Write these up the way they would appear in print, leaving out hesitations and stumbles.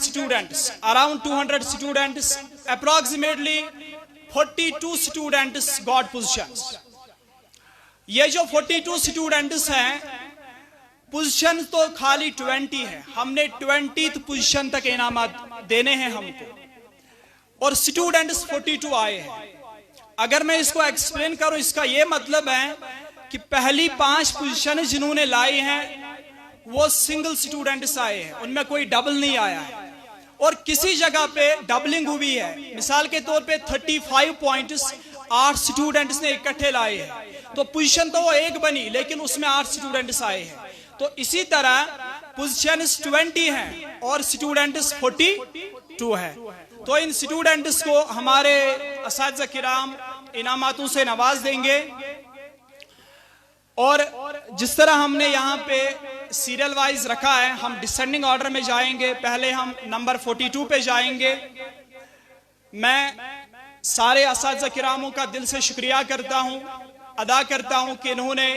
students, around 200 students, approximately 42 students got positions. ये जो 42 students हैं, पोजीशन तो खाली 20 है, हमने 20th पोजीशन तक इनामत देने हैं हमको, और स्टूडेंट्स 42 आए हैं। अगर मैं इसको एक्सप्लेन करूं, इसका ये मतलब है कि पहली 5 पोजीशन जिन्होंने लाई हैं वो सिंगल स्टूडेंट्स आए हैं, उनमें कोई डबल नहीं आया है, और किसी जगह पे डबलिंग हुई है। मिसाल के तौर पे 35 पॉइंट्स 8 स्टूडेंट्स ने इकट्ठे लाए हैं, तो पोजीशन तो वो एक बनी लेकिन उसमें 8 स्टूडेंट्स आए हैं। तो इसी तरह पोजीशन 20 हैं और स्टूडेंट्स 42 है। तो इन स्टूडेंट्स को हमारे असातिज़ा किराम इनामातों से नवाज देंगे, और जिस तरह हमने यहाँ पे सीरियल वाइज रखा है, हम डिसेंडिंग ऑर्डर में जाएंगे। पहले हम नंबर 42 पे जाएंगे। मैं सारे असातिज़ा किरामों का दिल से शुक्रिया करता हूँ, अदा करता हूँ कि इन्होंने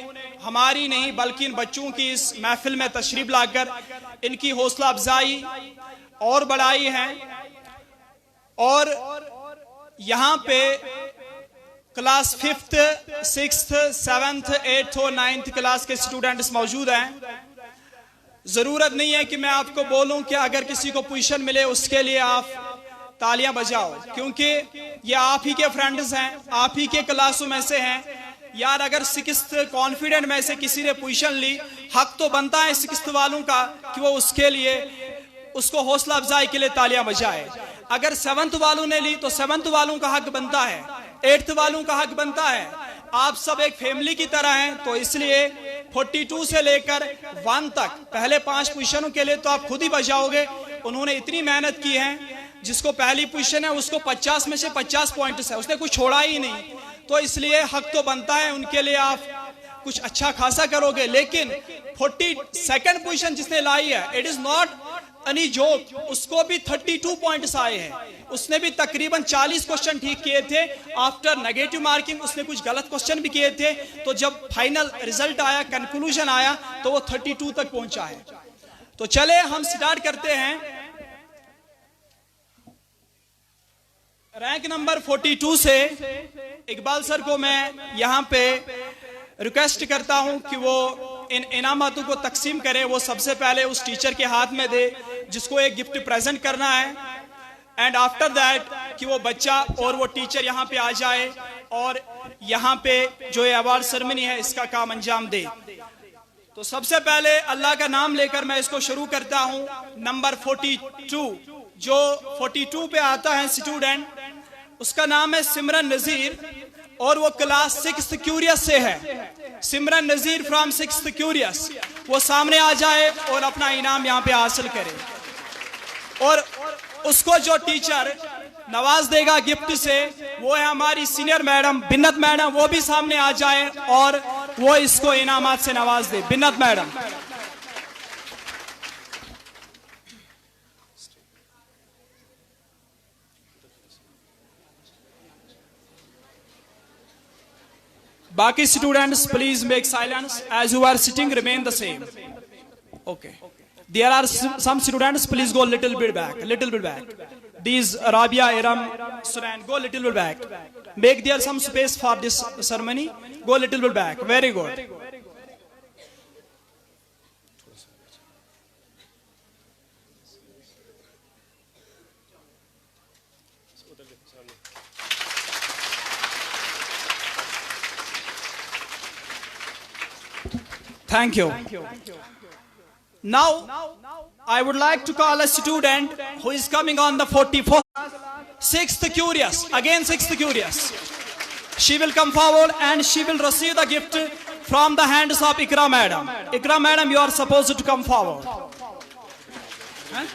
हमारी नहीं बल्कि इन बच्चों की इस महफिल में तशरीफ लाकर इनकी हौसला अफजाई और बढ़ाई है। और यहाँ पे class 5th, 6th, 7th, 8th और 9th क्लास के स्टूडेंट्स मौजूद हैं। जरूरत नहीं है कि मैं आपको बोलूं कि अगर किसी को पोजीशन मिले उसके लिए आप तालियां बजाओ, क्योंकि ये आप ही के फ्रेंड्स हैं, आप ही के क्लासों में से हैं। यार अगर 6th कॉन्फिडेंट में से किसी ने पोजीशन ली, हक तो बनता है 6th वालों का कि वो उसके लिए, उसको हौसला अफजाई के लिए तालियां बजाए। अगर 7th वालों ने ली तो 7th वालों का हक बनता है, 8th वालों का हक बनता है। आप सब एक फैमिली की तरह हैं, तो इसलिए 42 से लेकर 1 तक पहले 5 पोजीशनों के लिए तो आप खुद ही बजाओगे। उन्होंने इतनी मेहनत की है, जिसको पहली पोजीशन है उसको 50 में से 50 पॉइंट्स है, उसने कुछ छोड़ा ही नहीं, तो इसलिए हक तो बनता है उनके लिए आप कुछ अच्छा खासा करोगे। लेकिन 42nd पोजीशन जिसने लाई है, it is not any joke, उसको भी 32 पॉइंट्स आए हैं। उसने भी तकरीबन 40 क्वेश्चन ठीक किए थे। आफ्टर नेगेटिव मार्किंग उसने कुछ गलत क्वेश्चन भी किए थे, तो जब फाइनल रिजल्ट आया, कंक्लूजन आया, तो वो 32 तक पहुंचा है। तो चले हम स्टार्ट करते हैं। रैंक नंबर 42 से इकबाल सर को मैं यहाँ पे रिक्वेस्ट करता हूं कि वो इन इनामातों को तकसीम करे। वो सबसे पहले उस टीचर के हाथ में दे जिसको एक गिफ्ट प्रेजेंट करना है, एंड आफ्टर दैट कि वो बच्चा और वो टीचर यहाँ पे आ जाए और यहाँ पे जो ये अवार्ड सेरेमनी है इसका काम अंजाम दे। तो सबसे पहले अल्लाह का नाम लेकर मैं इसको शुरू करता हूँ। नंबर 42, जो 42 पे आता है स्टूडेंट, उसका नाम है सिमरन नजीर, और वो क्लास 6th क्यूरियस से है। सिमरन नजीर फ्रॉम 6th क्यूरियस, वो सामने आ जाए और अपना इनाम यहाँ पे हासिल करे। और उसको जो टीचर नवाज देगा गिफ्ट से, वो है हमारी सीनियर मैडम बिन्नत मैडम। वो भी सामने आ जाए और वो इसको इनामात से नवाज दे। बिन्नत मैडम। बाकी students please make silence, as you are sitting remain the same. Okay. There are some students, please go little bit back, little bit back. These Rabia, Iram, Suran, go little bit back. Make there some space for this ceremony. Go little bit back. Very good. Thank you. Now, I would like to call a student who is coming on the 44th, 6th curious, again 6th curious. She will come forward and she will receive the gift from the hands of Ikra madam. Ikra madam, you are supposed to come forward. Huh?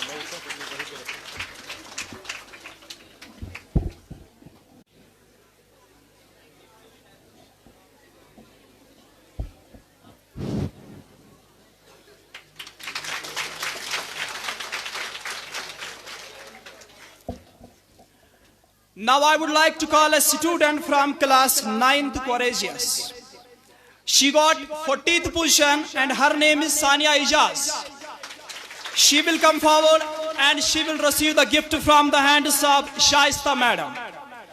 Now I would like to call a student from class 9th Courageous. She got 40th position and her name is Sania Ijaz. She will come forward and she will receive the gift from the hands of Shaista Madam.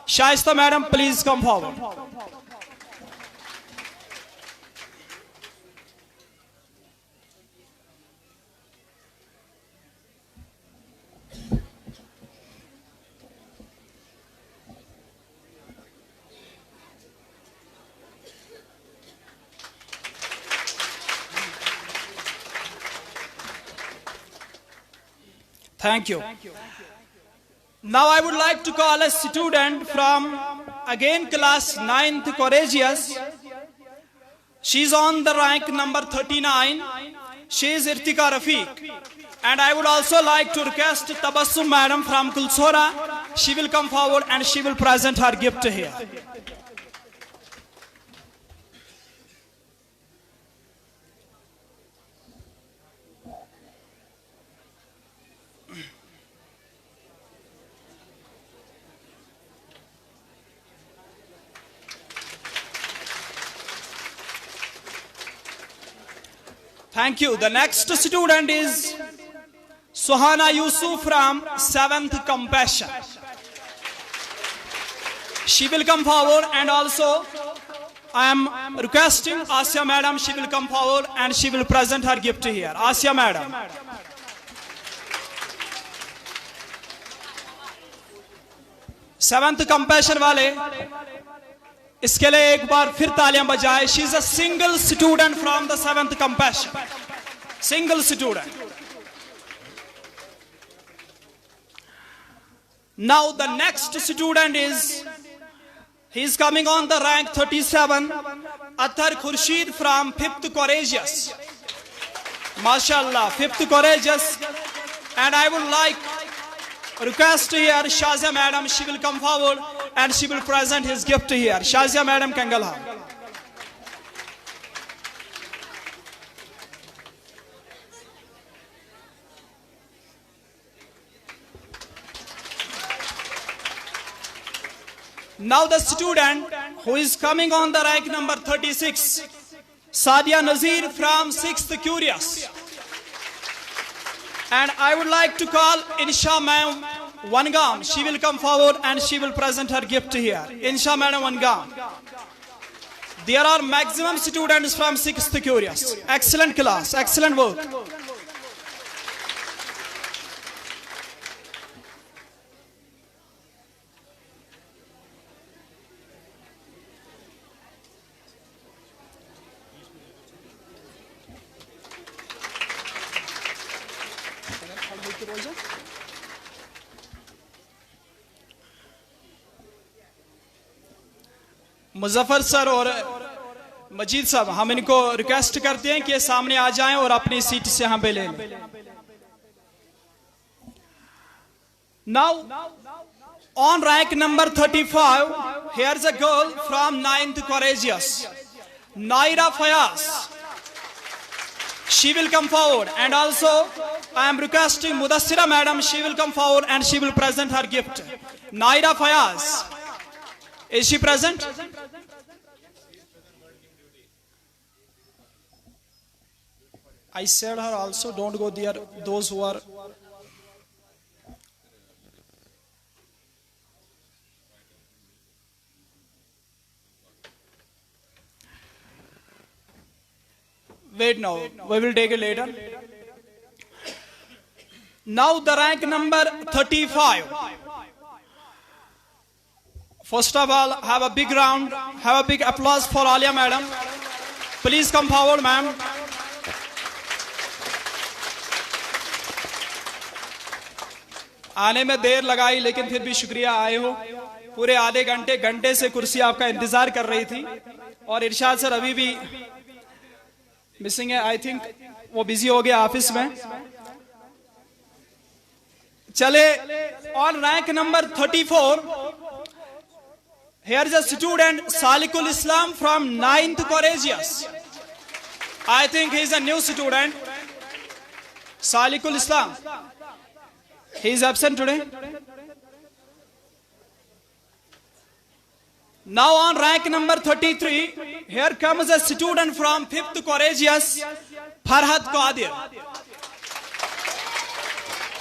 Shaista Madam, please come forward. Thank you. Now I would like to call a student from again class 9th Courageous. She is on the rank number 39. She is Irtika Rafiq. And I would also like to request Tabassum Madam from Kulsora. She will come forward and she will present her gift here. Thank you. The next student is Suhana Yusuf from 7th Compassion. She will come forward, and also I am requesting Asya Madam, she will come forward and she will present her gift here. Asya Madam. Seventh Compassion वाले इसके लिए एक बार फिर तालियां बजाएं. She is a single student from the 7th Compassion. Single student. Now the next student is, he is coming on the rank 37, Athar Khurshid from 5th Courageous. MashaAllah, 5th Courageous. And I would like request here Shazia Madam, she will come forward and she will present his gift here. Shazia Madam Kangalha. Now the student who is coming on the rank number 36, Sadia Nazir from 6th Curious. And I would like to call Insha Ma'am Wangam. She will come forward and she will present her gift here. Insha Madam Wangam. There are maximum students from 6th Curious. Excellent class, excellent work. Muzaffar sir और मजीद साहब, हम इनको request करते हैं कि ये सामने आ जाएं और अपनी सीट से यहाँ पे ले लें. Now on rank number 35, here's a girl from 9th Courageous, Naira Fayaz. She will come forward, and also I am requesting Mudassira Madam, she will come forward and she will present her gift. Naira Fayaz, is she present? I said her also, don't go there, those who are. Wait now, we will take it later. Now the rank number 35. First of all, have a big round, have a big applause for Alia Madam. Please come forward, ma'am. आने में देर लगाई, लेकिन फिर भी शुक्रिया, आए हो. पूरे आधे घंटे से कुर्सी आपका इंतजार कर रही थी. और इरशाद सर अभी भी मिसिंग है, आई थिंक वो बिजी हो गया ऑफिस में. चले, on rank number 34, here is a student Salikul Islam from 9th Courageous. I think he is a new student. Salikul Islam. He is absent today. Now on rank number 33, here comes a student from 5th Courageous, Farhad Qadir.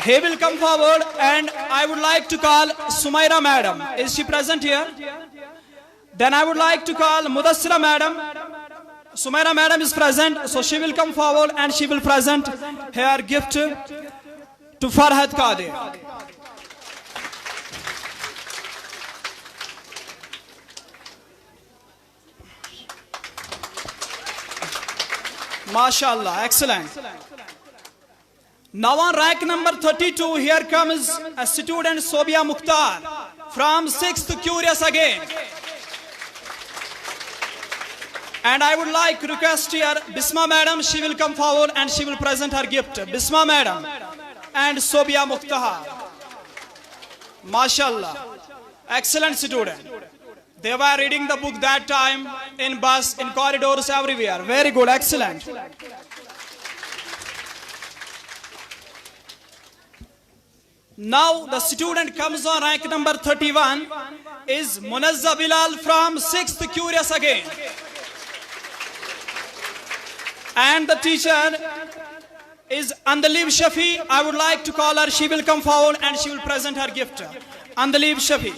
he will come forward, and I would like to call Sumaira madam. Is she present here? Then I would like to call Mudassira madam. Sumaira madam is present, so she will come forward and she will present her gift to Farhad Qadir. MashaAllah, excellent. Now on rank number 32, here comes a student, Sobia Mukhtar, from 6th Curious again. And I would like to request here, Bisma madam, she will come forward and she will present her gift. Bisma madam and Sobia Mukhtar. MashaAllah, excellent student. They were reading the book that time in bus, in corridors, everywhere. Very good, excellent. Now the student comes on rank number 31 is Munazza Bilal from 6th Curious again. And the teacher is Andalib Shafi. I would like to call her. She will come forward and she will present her gift. Andalib Shafi.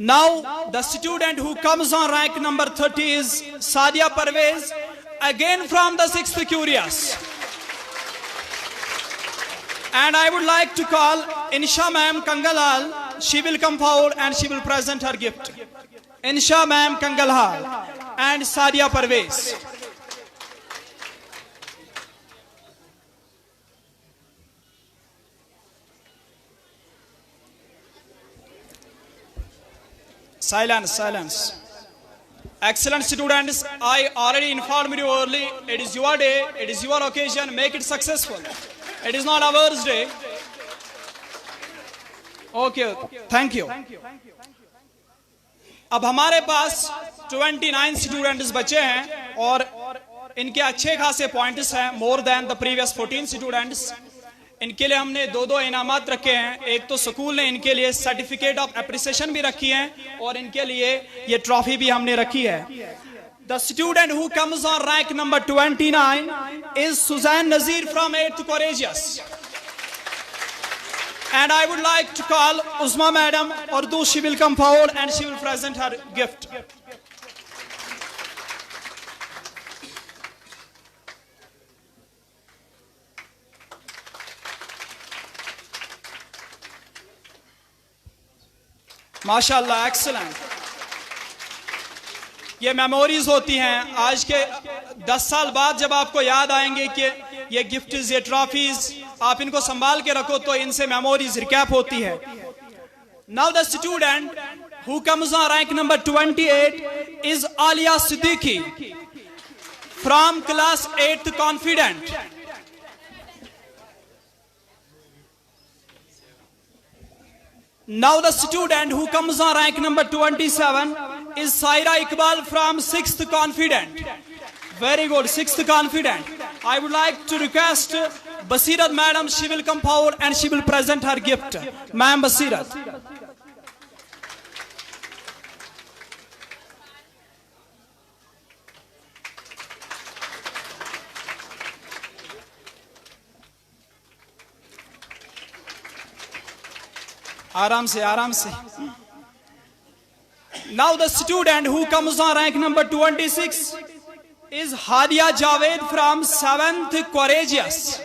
Now the student who comes on rank number 30 is Sadia Parvez, again from the 6th Curious. And I would like to call Insha ma'am Kangalhal. She will come forward and she will present her gift. Insha ma'am Kangalhal and Sadia Parvez. Silence, silence. Excellent students, I already informed you early. It is your day, it is your occasion. Make it successful. It is not ours day. Okay, thank you. अब हमारे पास 29 students बचे हैं और इनके अच्छे खासे points हैं, more than the previous 14 students. इनके लिए हमने दो इनामात रखे हैं. एक तो स्कूल ने इनके लिए सर्टिफिकेट ऑफ एप्रिसिएशन भी रखी है और इनके लिए ये ट्रॉफी भी हमने रखी है. The student who comes on rank number 29 is Suzanne Nazir from 8th Courageous. And I would like to call Uzma madam, Urdu. She will come forward and she will present her gift. माशाल्लाह, excellent. ये memories होती हैं. आज के 10 साल बाद जब आपको याद आएंगे कि ये गिफ्ट्स, ये ट्रॉफीज, आप इनको संभाल के रखो तो इनसे मेमोरीज रिकैप होती है. Now the student who comes on rank number 28 is Alia Siddiqui from class 8th confident. Now the student who comes on rank number 27 is Saira Iqbal from 6th Confident. Very good, 6th Confident. I would like to request Basirat madam. She will come forward and she will present her gift. Ma'am Basirat. आराम से, आराम से. Now the student who comes on rank number 26 is Hadia Javed from 7th Courageous.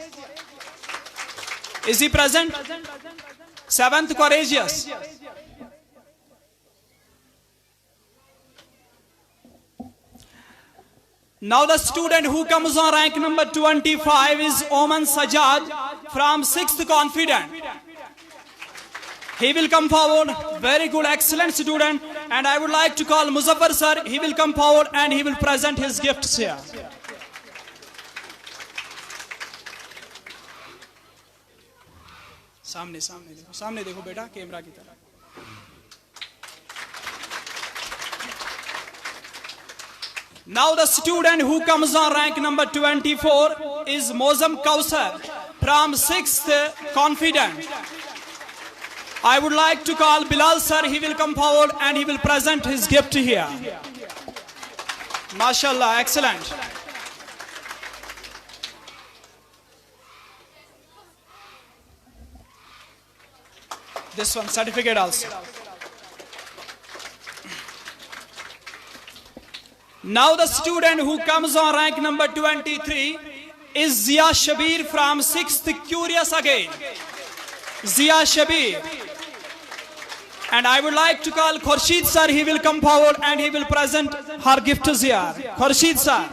Is he present? 7th Courageous. Now the student who comes on rank number 25 is Oman Sajad from 6th Confident. He will come forward. Very good, excellent student. And I would like to call Muzaffar sir. He will come forward and he will present his gifts here. सामने सामने देखो, सामने देखो बेटा, camera की तरफ. Now the student who comes on rank number 24 is Mozam Kausar from 6th Confident. I would like to call Bilal sir. He will come forward and he will present his gift here. MashaAllah, excellent. This one, certificate also. Now the student who comes on rank number 23 is Zia Shabir from 6th Curious again. Zia Shabir. And I would like to call Khurshid sir. He will come forward and he will present her gift to Zia. Khurshid sir.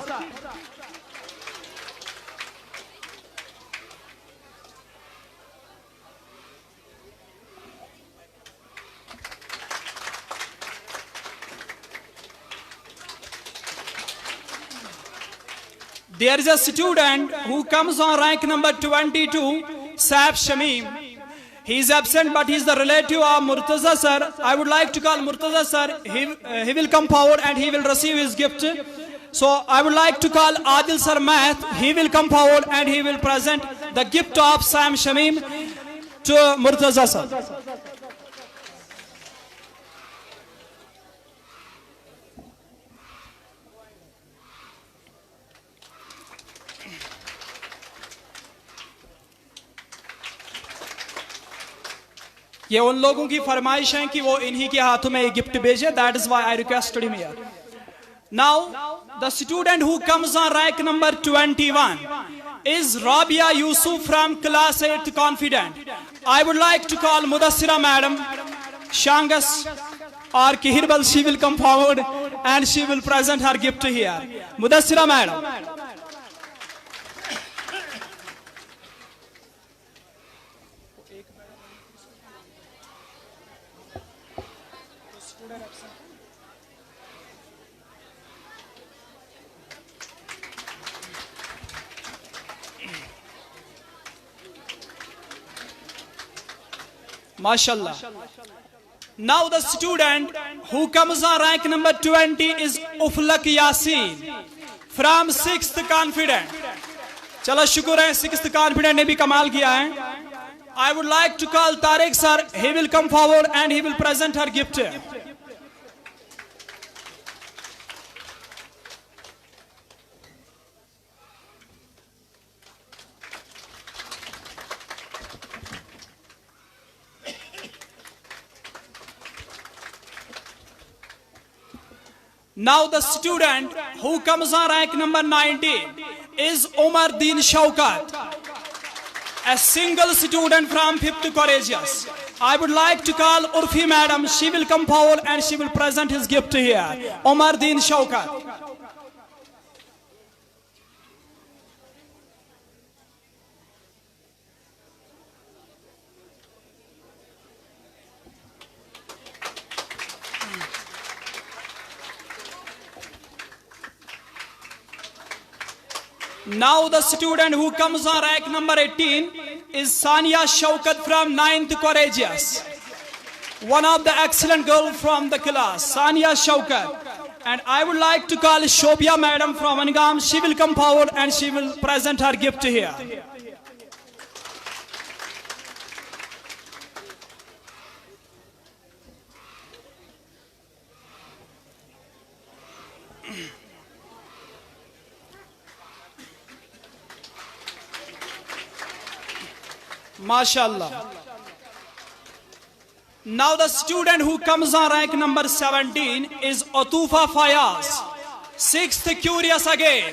There is a student who comes on rank number 22, Saif Shamim. He is absent, but he is the relative of Murtaza sir. I would like to call Murtaza sir. He will come forward and he will receive his gift. So I would like to call Adil sir Math. He will come forward and he will present the gift of Saif Shamim to Murtaza sir. ये उन लोगों की फरमाइश है कि वो इन्हीं के हाथों में ये गिफ्ट भेजे. That is why I requested him here. Now the student who comes on rank number 21 is Rabia Yusuf from class 8th Confident. I would like to call Mudassira madam, Shangas or Kihirbal. She will come forward and she will present her gift here. Mudassira madam. MashaAllah. Now the student who comes on rank number 20 is Uflak Yasin from 6th Confident. चलो शुक्र है 6th Confident ने भी कमाल किया है. I would like to call Tariq sir. He will come forward and he will present her gift. Now the student who comes on rank number 19 is Omar Deen Shaukat, a single student from 5th Courageous. I would like to call Urfi madam. She will come forward and she will present his gift here. Omar Deen Shaukat. Now the student who comes on rank number 18 is Sania Shaukat from 9th Courageous. One of the excellent girls from the class, Sania Shaukat. And I would like to call Shobia madam from Angam. She will come forward and she will present her gift here. MashaAllah. Now the student who comes on rank number 17 is Atufa Fayaz, 6th Curious again.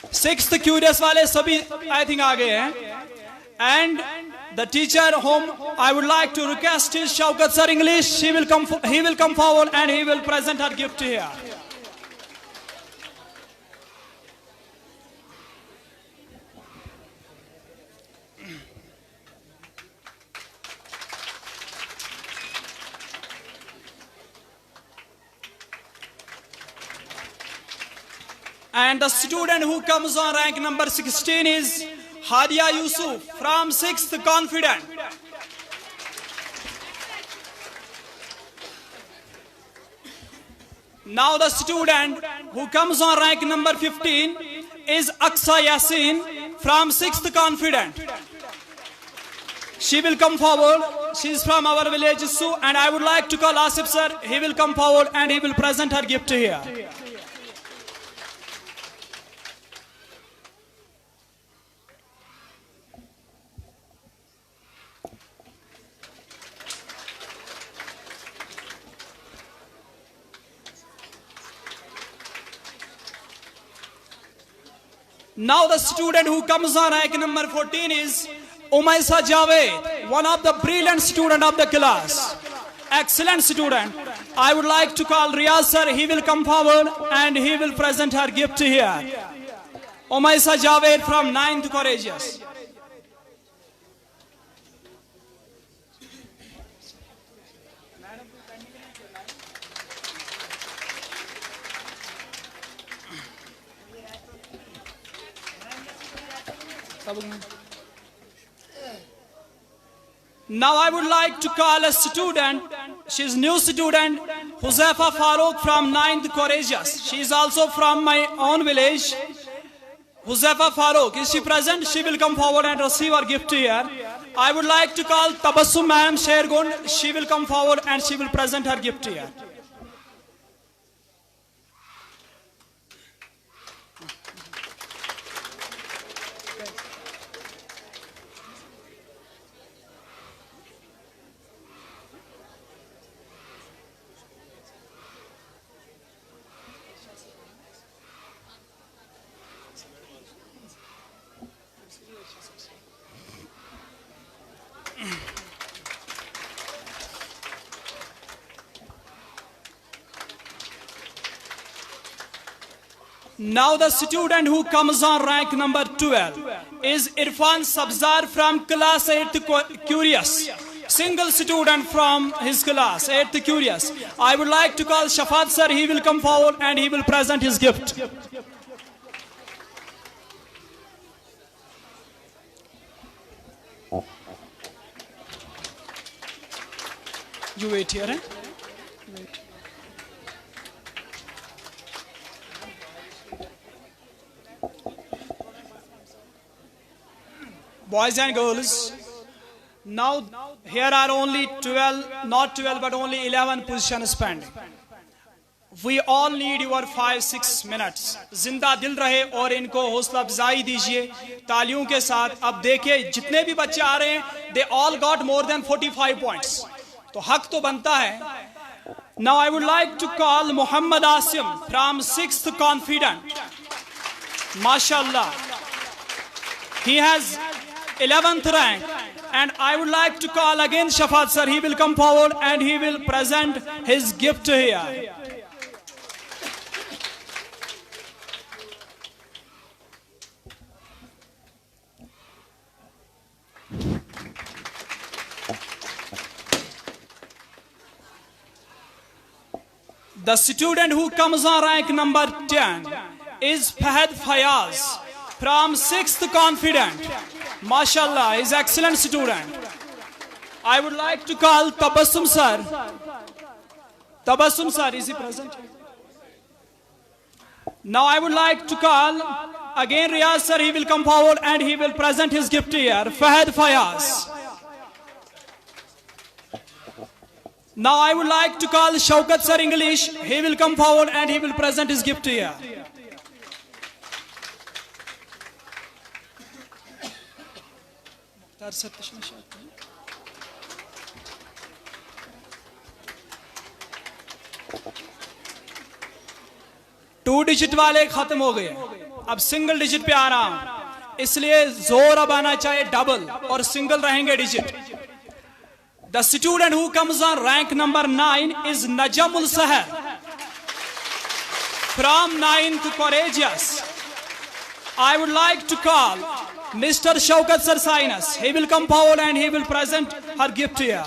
6th Curious wale sabhi I think aa gaye hain. And the teacher whom I would like to request is Shaukat sir English. He will come forward and he will present her gift here. And the student who comes on rank number 16 is Hadia Yusuf from 6th Confident. Now the student who comes on rank number 15 is Aksa Yasin from 6th Confident. She will come forward She is from our village, Issu, and I would like to call Asif sir. He will come forward and he will present her gift here. Now the student who comes on rank number 14 is Umaisa Javed, one of the brilliant student of the class. Excellent student. I would like to call Riyaz sir. He will come forward and he will present her gift here. Umaisa Javed from 9th Courageous. Now I would like to call a student. She is new student, Huzaifa Farooq from 9th Courageous. She is also from my own village. Huzaifa Farooq, is she present? She will come forward and receive her gift here. I would like to call Tabassum Ma'am Shergun. She will come forward and she will present her gift here. Now the student who comes on rank number 12 is Irfan Sabzar from class 8th Curious. Single student from his class, 8th Curious. I would like to call Shafat sir. He will come forward and he will present his gift. You wait here, eh? Wait. Boys and girls, now here are only 12, not 12 but only 11 positions pending. We all need your 5-6 minutes. जिंदा दिल रहे और इनको हौसला अफजाई दीजिए तालियों के साथ. अब देखिए जितने भी बच्चे आ रहे हैं, they all got more than 45 points. तो हक तो बनता है. Now I would like to call Muhammad Asim from 6th Confident. Mashallah. He has 11th rank, and I would like to call again Shafat sir. He will come forward and he will present his gift here. The student who comes on rank number 10 is Fahad Fayaz from 6th Confident. Mashallah, he is excellent student. I would like to call Tabassum sir. Tabassum sir, is he present? Now I would like to call again Riyaz sir. He will come forward and he will present his gift here. Fahad Fayaz. Now I would like to call Shaukat sir English. He will come forward and he will present his gift here. Two digit वाले खत्म हो गए, अब single digit पे आ रहा हूं, इसलिए जोर अब आना चाहिए डबल और सिंगल रहेंगे digit. The student who comes on rank number 9 is Najamul Sahar from 9th Courageous. I would like to call Mr. Shaukat sir Sinus. He will come forward and he will present her gift here.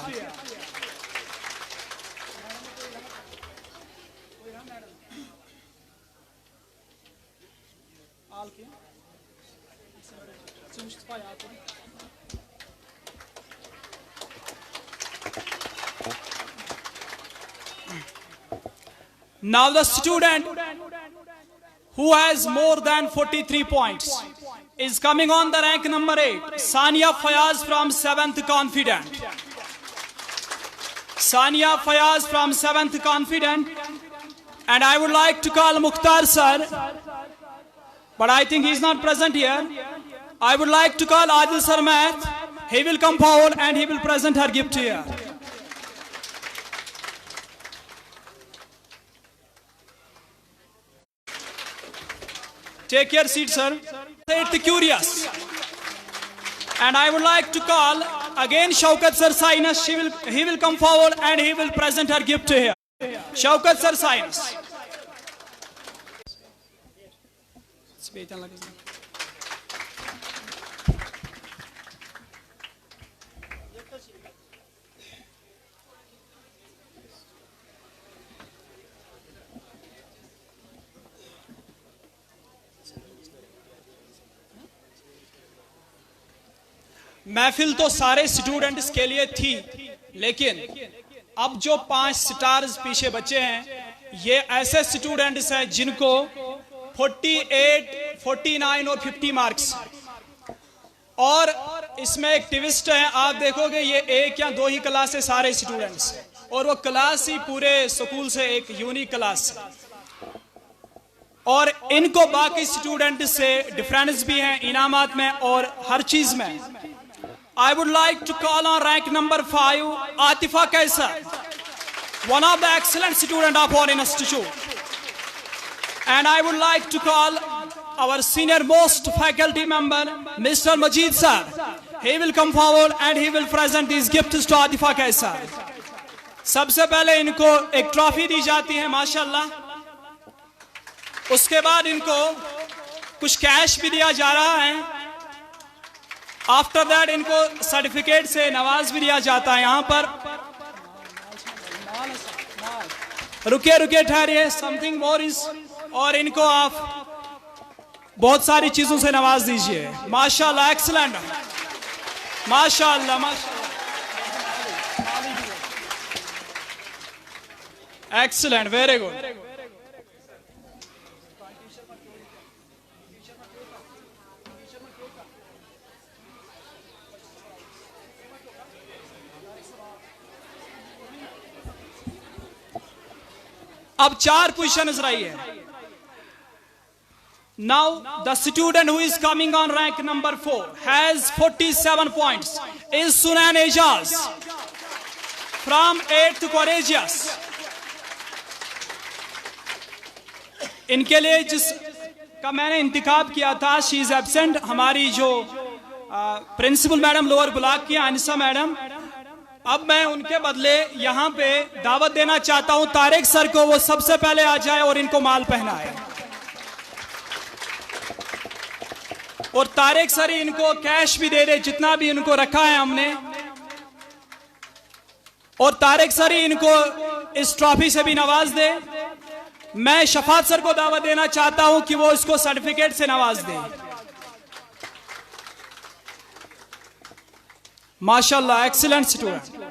Now the student who has more than 43 points is coming on the rank number 8, Sania Fayaz from 7th Confident. Sania Fayaz from 7th Confident. And I would like to call Mukhtar sir, but I think he is not present here. I would like to call Adil sir Math. He will come forward and he will present her gift here. Take your seat, sir. Say curious. And I would like to call again Shaukat sir Sainas. He will come forward and he will present her gift here. Shaukat sir Sainas. महफिल तो सारे students के लिए थी, लेकिन अब जो 5 stars पीछे बचे हैं, ये ऐसे स्टूडेंट्स हैं जिनको 48, 49 और 50 मार्क्स। और इसमें एक ट्विस्ट है, आप देखोगे ये 1 या 2 ही क्लास है सारे स्टूडेंट्स, और वो क्लास ही पूरे स्कूल से एक यूनिक क्लास है, और इनको बाकी स्टूडेंट से डिफरेंस भी है इनामात में और हर चीज में। I would like to call on rank number 5, Atifa Kaisar, one of the excellent student of our institute. And I would like to call our senior most faculty member, Mr. Majid sir. He will come forward and he will present these gifts to Atifa Kaisar. सबसे पहले इनको एक trophy दी जाती है माशाल्लाह, उसके बाद इनको कुछ कैश भी दिया जा रहा है। आफ्टर दैट इनको सर्टिफिकेट से नवाज भी दिया जाता है। यहाँ पर रुके ठहरिए, समथिंग मोर इज, और इनको आप बहुत सारी चीजों से नवाज दीजिए। माशाल्लाह, एक्सीलेंट, माशाल्लाह माशाल्लाह, एक्सीलेंट, वेरी गुड। अब 4 पोजीशंस रही है। Now the student who is coming on rank number 4 has 47 points is Sunan Ejaz from 8th Courageous. इनके लिए जिसका मैंने इंतखाब किया था, शी इज एब्सेंट, हमारी जो प्रिंसिपल मैडम लोअर ब्लॉक की अनिसा मैडम, अब मैं उनके बदले यहाँ पे दावत देना चाहता हूं तारिक सर को, वो सबसे पहले आ जाए और इनको माल पहनाए, और तारिक सर ही इनको कैश भी दे दे जितना भी इनको रखा है हमने, और तारिक सर ही इनको इस ट्रॉफी से भी नवाज दे। मैं शफात सर को दावत देना चाहता हूं कि वो इसको सर्टिफिकेट से नवाज दे। माशाल्लाह, excellent student.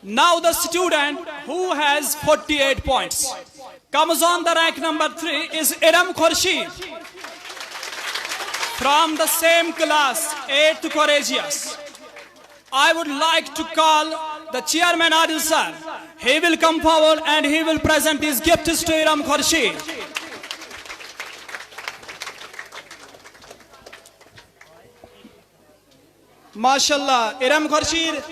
Now the student who has 48 points comes on the rank number 3 is Iram Khurshid from the same class, 8th Courageous. I would like to call the chairman Adil sir. He will come forward and he will present his gifts to Iram Khurshid. माशाल्लाह, इरम खुर्शीद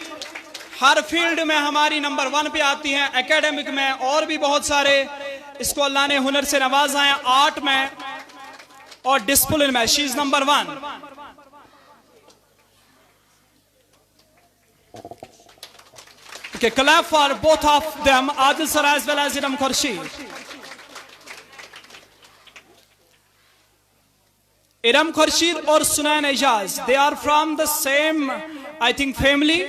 हर field में हमारी number 1 पे आती हैं, academic में और भी बहुत सारे इसको अल्लाह ने हुनर से नवाजा है, आर्ट में और डिसिप्लिन में। She is number 1। Okay, clap for both of them, Adil sir as well as Iram Khurshid. Iram Khurshid और Sunain Ejaz, they are from the same I think family,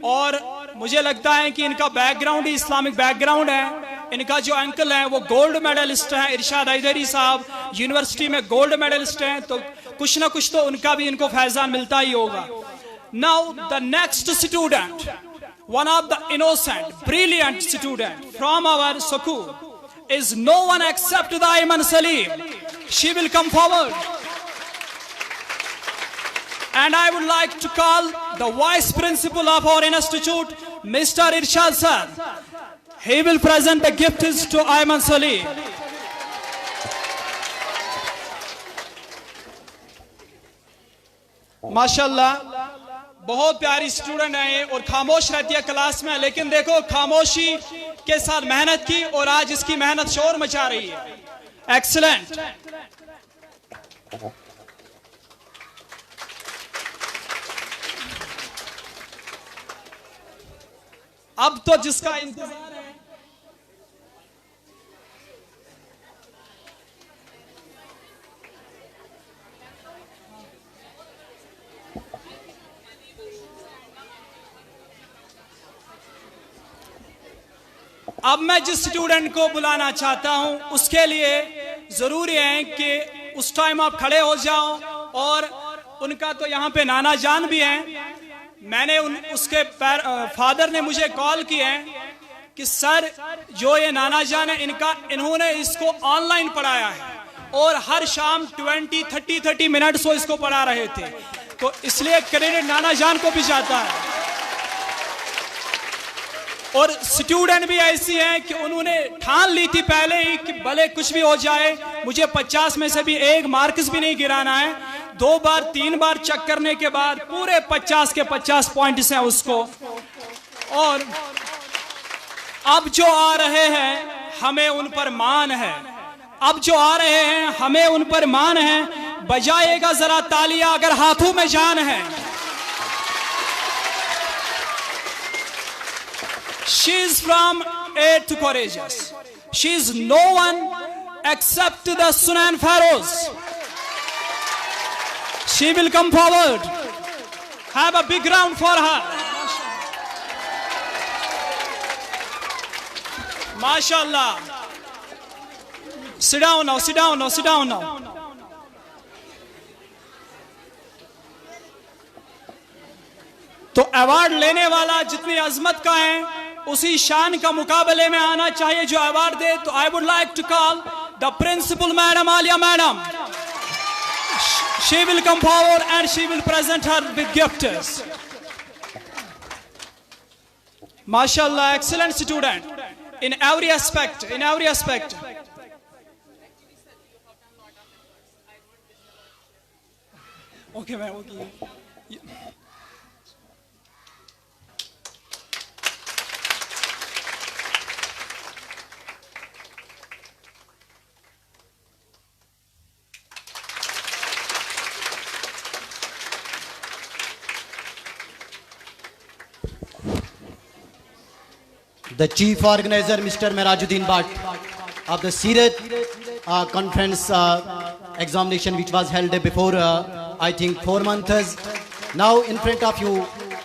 और मुझे लगता है कि इनका बैकग्राउंड ही इस्लामिक बैकग्राउंड है। इनका जो अंकल है वो गोल्ड मेडलिस्ट हैं, इरशाद हैदरी साहब यूनिवर्सिटी में गोल्ड मेडलिस्ट हैं, तो कुछ ना कुछ तो उनका भी इनको फैजान मिलता ही होगा। Now the next student, one of the innocent, brilliant student from our school is no one except the Ayman Salim. She will come forward. And I would like to call the Vice Principal of our institute, Mr. Irshad sir. He will present the gifts to Ayman Salih. माशाल्लाह, बहुत प्यारी student है और खामोश रहती है class में, लेकिन देखो खामोशी के साथ मेहनत की और आज इसकी मेहनत शोर मचा रही है। एक्सीलेंट। अब तो जिसका इंतजार है, अब मैं जिस स्टूडेंट को बुलाना चाहता हूं उसके लिए जरूरी है कि उस टाइम आप खड़े हो जाओ, और उनका तो यहाँ पे नाना जान भी हैं। मैंने उसके फादर ने मुझे कॉल किया है कि सर जो ये नाना जान है इन्होंने इसको ऑनलाइन पढ़ाया है और हर शाम 30 मिनट्स वो इसको पढ़ा रहे थे, तो इसलिए क्रेडिट नाना जान को भी जाता है। और स्टूडेंट भी ऐसी हैं कि उन्होंने ठान ली थी पहले ही कि भले कुछ भी हो जाए, मुझे 50 में से भी एक मार्क्स भी नहीं गिराना है। 2 बार 3 बार चेक करने के बाद पूरे 50 के 50 पॉइंट्स हैं उसको। और अब जो आ रहे हैं हमें उन पर मान है, अब जो आ रहे हैं हमें उन पर मान है। बजाएगा जरा तालियां अगर हाथों में जान है। She is from 8th Courageous. She is no one except the Sunain Pharaohs. She will come forward. Have a big round for her. MashaAllah. Sit down now, sit down now, sit down now. तो award लेने वाला जितनी अजमत का है उसी शान का मुकाबले में आना चाहिए जो अवार्ड दे। तो I would like to call the principal madam Aliya madam. She will come forward and she will present her with gifts. माशाअल्लाह, excellent student in every aspect, in every aspect. Okay ma'am, okay. The chief organizer, Mr. Merajuddin Bhatt, of the Sirat conference examination, which was held before, I think, 4 months. Now, in front of you,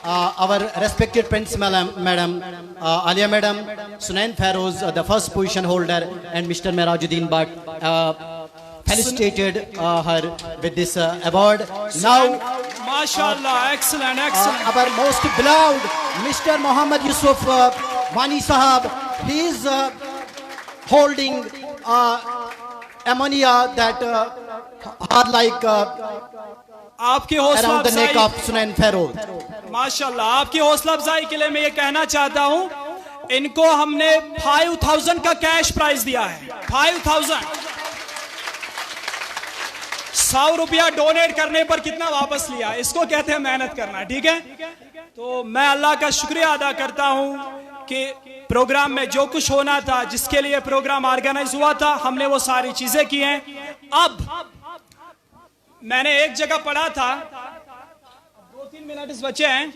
our respected principal, Madam Alia Madam, Sunain Pharaohs, the first position holder, and Mr. Merajuddin Bhatt felicitated her with this award. Now, MashaAllah, excellent, excellent. Our most beloved Mr. Muhammad Yusuf Wani Sahab, he is holding ammonia that are like आपकी हौसला around the neck अफजाई, of Sunain Pharaoh. माशाल्लाह, आपकी हौसला अफजाई के लिए मैं ये कहना चाहता हूँ, इनको हमने 5000 का कैश प्राइज दिया है। 5000। 100 रुपया डोनेट करने पर कितना वापस लिया, इसको कहते हैं मेहनत करना। ठीक है, तो मैं अल्लाह का शुक्रिया अदा करता हूँ कि प्रोग्राम में जो कुछ होना था, जिसके लिए प्रोग्राम ऑर्गेनाइज हुआ था, हमने वो सारी चीजें की हैं। अब मैंने एक जगह पढ़ा था, 2-3 मिनट बचे हैं,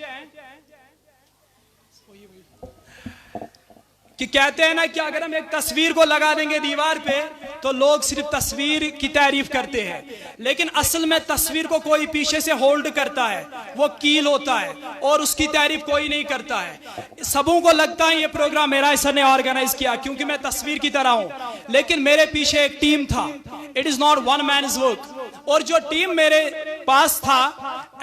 कि कहते हैं ना कि अगर हम एक तस्वीर को लगा देंगे दीवार पे तो लोग सिर्फ तस्वीर की तारीफ करते हैं, लेकिन असल में तस्वीर को कोई पीछे से होल्ड करता है, वो कील होता है और उसकी तारीफ कोई नहीं करता है। सबों को लगता है ये प्रोग्राम मेरा सर ने ऑर्गेनाइज किया क्योंकि मैं तस्वीर की तरह हूं, लेकिन मेरे पीछे एक टीम था। It is not one man's work. और जो टीम मेरे पास था,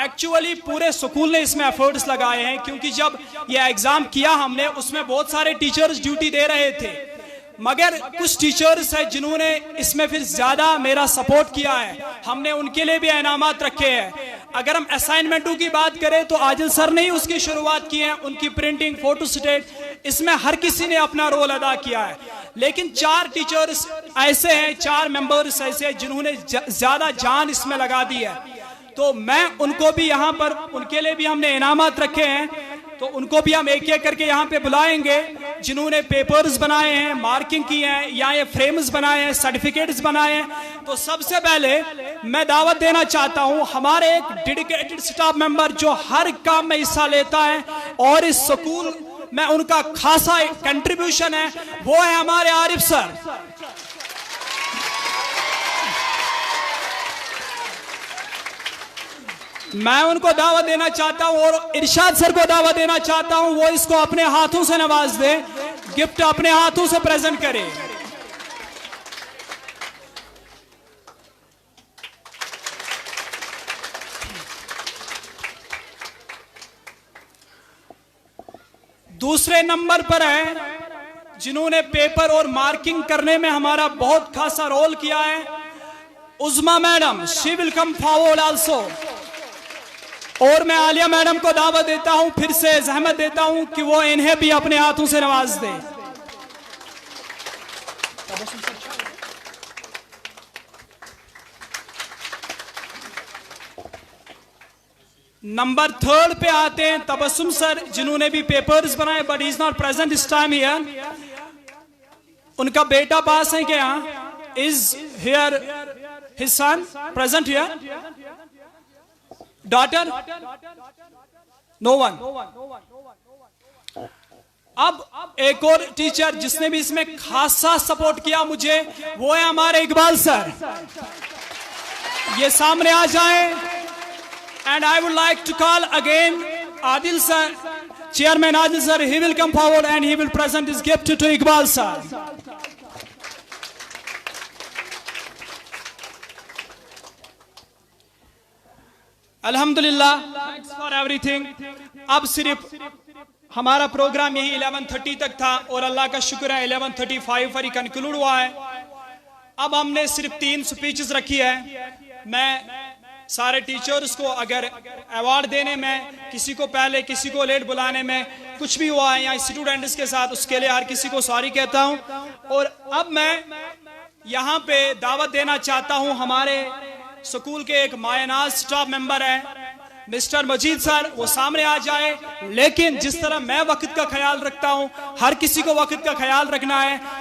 एक्चुअली पूरे स्कूल ने इसमें एफर्ट्स लगाए हैं, क्योंकि जब ये एग्जाम किया हमने, उसमें बहुत सारे टीचर्स ड्यूटी दे रहे थे, मगर कुछ टीचर्स हैं जिन्होंने इसमें फिर ज्यादा मेरा सपोर्ट किया है। हमने उनके लिए भी इनामात रखे हैं। अगर हम असाइनमेंटों की बात करें तो आदिल सर ने ही उसकी शुरुआत की है, उनकी प्रिंटिंग, फोटो स्टेट, इसमें हर किसी ने अपना रोल अदा किया है। लेकिन 4 टीचर्स ऐसे हैं, 4 मेंबर्स ऐसे हैं जिन्होंने ज्यादा जान इसमें लगा दी है। तो मैं उनको भी यहाँ पर, उनके लिए भी हमने इनामात रखे हैं, तो उनको भी हम एक एक करके यहाँ पे बुलाएंगे जिन्होंने पेपर्स बनाए हैं, मार्किंग की है, या ये फ्रेम्स बनाए हैं, सर्टिफिकेट्स बनाए हैं। तो सबसे पहले मैं दावत देना चाहता हूँ हमारे एक डेडिकेटेड स्टाफ मेंबर जो हर काम में हिस्सा लेता है और इस स्कूल में उनका खासा कंट्रीब्यूशन है, वो है हमारे आरिफ सर। मैं उनको दावत देना चाहता हूं और इरशाद सर को दावत देना चाहता हूं, वो इसको अपने हाथों से नवाज दे, गिफ्ट अपने हाथों से प्रेजेंट करे। दूसरे नंबर पर है जिन्होंने पेपर और मार्किंग करने में हमारा बहुत खासा रोल किया है, Uzma madam. She will come forward also. और मैं आलिया मैडम को दावत देता हूं, फिर से जहमत देता हूं कि वो इन्हें भी अपने हाथों से नवाज दे। नंबर 3 पे आते हैं तबस्सुम सर, जिन्होंने भी पेपर्स बनाए, but is not present this time here. उनका बेटा पास है क्या? Is here his son present here? Daughter? No one. अब एक और टीचर जिसने भी इसमें खासा सपोर्ट किया मुझे, वो है हमारे इकबाल सर। ये सामने आ जाएं। And I would like to call again Adil sir, chairman Adil sir. He will come forward and he will present this gift to Iqbal sir. अल्हम्दुलिल्लाह, थैंक्स फॉर एवरीथिंग। अब सिर्फ हमारा प्रोग्राम यही 11:30 तक था और अल्लाह का शुक्र है 11:35 पर ही कंक्लूड हुआ है। अब हमने सिर्फ 3 स्पीचेस रखी है। मैं सारे टीचर्स को अगर अवार्ड देने में किसी को पहले किसी को लेट बुलाने में कुछ भी हुआ है या स्टूडेंट्स के साथ, उसके लिए हर किसी को सॉरी कहता हूं। और अब मैं यहाँ पे दावत देना चाहता हूं हमारे स्कूल के एक मायनाज स्टाफ मेंबर है मिस्टर मजीद सर, वो सामने आ जाए। लेकिन जिस तरह मैं वक्त का ख्याल रखता हूं, हर किसी को वक्त का ख्याल रखना है।